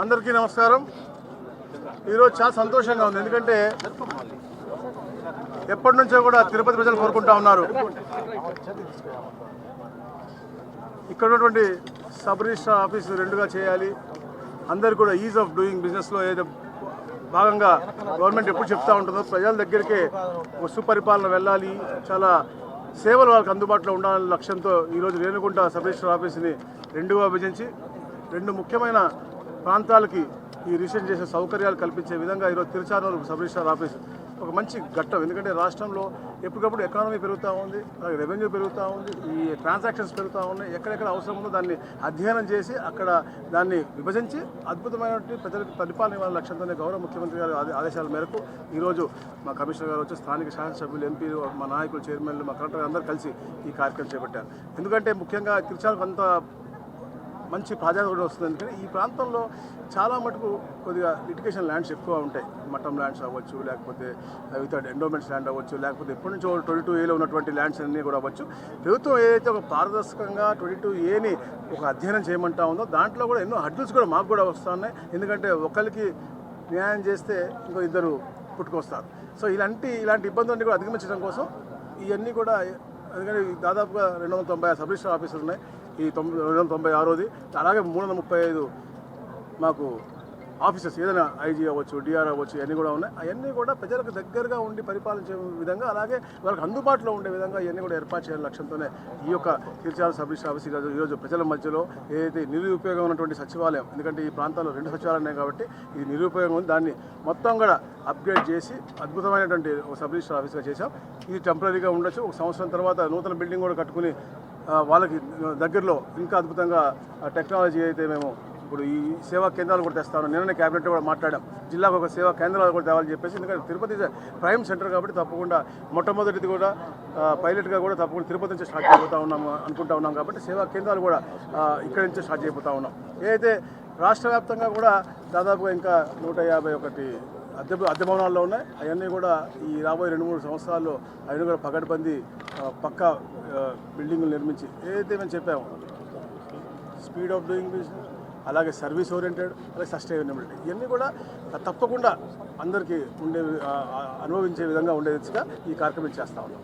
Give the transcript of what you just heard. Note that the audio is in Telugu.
అందరికీ నమస్కారం. ఈరోజు చాలా సంతోషంగా ఉంది. ఎందుకంటే ఎప్పటి నుంచో కూడా తిరుపతి ప్రజలు కోరుకుంటా ఉన్నారు, ఇక్కడ ఉన్నటువంటి సబ్ రిజిస్ట్రార్ ఆఫీసు రెండుగా చేయాలి. అందరు కూడా ఈజ్ ఆఫ్ డూయింగ్ బిజినెస్లో ఏదో భాగంగా గవర్నమెంట్ ఎప్పుడు చెప్తా ఉంటుందో ప్రజల దగ్గరికే సుపరిపాలన వెళ్ళాలి, చాలా సేవలు వాళ్ళకి అందుబాటులో ఉండాలనే లక్ష్యంతో ఈరోజు రేణుగుంట సబ్ రిజిస్ట్రార్ ఆఫీస్ని రెండుగా విభజించి రెండు ముఖ్యమైన ప్రాంతాలకి ఈ రిజిస్ట్రేషన్ చేసే సౌకర్యాలు కల్పించే విధంగా ఈరోజు తిరుచానూరు సబ్ రిజిస్ట్రార్ ఆఫీస్ ఒక మంచి ఘట్టం. ఎందుకంటే రాష్ట్రంలో ఎప్పటికప్పుడు ఎకానమీ పెరుగుతూ ఉంది, అలాగే రెవెన్యూ పెరుగుతూ ఉంది, ఈ ట్రాన్సాక్షన్స్ పెరుగుతూ ఉన్నాయి. ఎక్కడెక్కడ అవసరం ఉందో దాన్ని అధ్యయనం చేసి అక్కడ దాన్ని విభజించి అద్భుతమైనటువంటి ప్రజలకు పరిపాలన ఇవ్వాలనే లక్ష్యంతోనే గౌరవ ముఖ్యమంత్రి గారి ఆదేశాల మేరకు ఈరోజు మా కమిషనర్ గారు వచ్చి స్థానిక శాసనసభ్యులు, ఎంపీలు, మా నాయకులు, చైర్మన్లు, మా కలెక్టర్ అందరూ కలిసి ఈ కార్యక్రమం చేపట్టారు. ఎందుకంటే ముఖ్యంగా తిరుచానూరుకు అంత మంచి ప్రాధాన్యత కూడా వస్తుంది. ఎందుకంటే ఈ ప్రాంతంలో చాలా మటుకు కొద్దిగా లిటిగేషన్ ల్యాండ్స్ ఎక్కువ ఉంటాయి. మఠం ల్యాండ్స్ అవ్వచ్చు, లేకపోతే వితౌట్ ఎండోమెంట్స్ ల్యాండ్ అవ్వచ్చు, లేకపోతే ఎప్పటి నుంచో 22A ఉన్నటువంటి ల్యాండ్స్ అన్నీ కూడా అవ్వచ్చు. ప్రభుత్వం ఏదైతే ఒక పారదర్శకంగా 22Aని ఒక అధ్యయనం చేయమంటా ఉందో దాంట్లో కూడా ఎన్నో హడ్డుల్స్ కూడా మాకు కూడా వస్తున్నాయి. ఎందుకంటే ఒకరికి న్యాయం చేస్తే ఇంకో ఇద్దరు పుట్టుకొస్తారు. సో ఇలాంటి ఇబ్బందులన్నీ కూడా అధిగమించడం కోసం ఇవన్నీ కూడా, ఎందుకంటే దాదాపుగా 290 సబ్ రిజిస్ట్రార్ ఆఫీసులు ఉన్నాయి. ఈ 296ది, అలాగే 335 మాకు ఆఫీసెస్, ఏదైనా ఐజీ అవ్వచ్చు, డిఆర్ అవ్వచ్చు, ఇవన్నీ కూడా ఉన్నాయి. అవన్నీ కూడా ప్రజలకు దగ్గరగా ఉండి పరిపాలించే విధంగా, అలాగే వాళ్ళకి అందుబాటులో ఉండే విధంగా ఇవన్నీ కూడా ఏర్పాటు చేయాలని లక్ష్యంతోనే ఈ యొక్క తిరుచానూరు సబ్ రిజిస్ట్రార్ ఆఫీస్ ఈరోజు ప్రజల మధ్యలో ఏదైతే నిరుపయోగం ఉన్నటువంటి సచివాలయం, ఎందుకంటే ఈ ప్రాంతాల్లో 2 సచివాలయాలు ఉన్నాయి కాబట్టి ఇది నిరుపయోగం ఉంది, దాన్ని మొత్తం కూడా అప్గ్రేడ్ చేసి అద్భుతమైనటువంటి ఒక సబ్ రిజిస్ట్రార్ ఆఫీస్గా చేశాం. ఇది టెంపరీగా ఉండొచ్చు. ఒక సంవత్సరం తర్వాత నూతన బిల్డింగ్ కూడా కట్టుకుని వాళ్ళకి దగ్గరలో ఇంకా అద్భుతంగా టెక్నాలజీ అయితే మేము ఇప్పుడు ఈ సేవా కేంద్రాలు కూడా తెస్తాను. నిన్ననే క్యాబినెట్ కూడా మాట్లాడాం, జిల్లాకు ఒక సేవా కేంద్రాలు కూడా తేవాలని చెప్పేసి. ఎందుకంటే తిరుపతి ప్రైమ్ సెంటర్ కాబట్టి తప్పకుండా మొట్టమొదటిది కూడా పైలట్గా కూడా తప్పకుండా తిరుపతి నుంచి స్టార్ట్ చేయబోతా అనుకుంటా ఉన్నాం. కాబట్టి సేవా కేంద్రాలు కూడా ఇక్కడి నుంచి స్టార్ట్ చేయబోతా ఉన్నాం. ఏదైతే రాష్ట్ర వ్యాప్తంగా కూడా దాదాపుగా ఇంకా 151 అద్దె భవనాల్లో ఉన్నాయి. అవన్నీ కూడా ఈ రాబోయే 2-3 సంవత్సరాల్లో అవన్నీ కూడా పకడ్బందీ పక్కా బిల్డింగులు నిర్మించి, ఏదైతే మేము చెప్పాము స్పీడ్ ఆఫ్ డూయింగ్ బిజినెస్, అలాగే సర్వీస్ ఓరియంటెడ్, అలాగే సస్టైనబిలిటీ, ఇవన్నీ కూడా తప్పకుండా అందరికీ అనుభవించే విధంగా ఉండే దిశగా ఈ కార్యక్రమం చేస్తూ ఉన్నాం.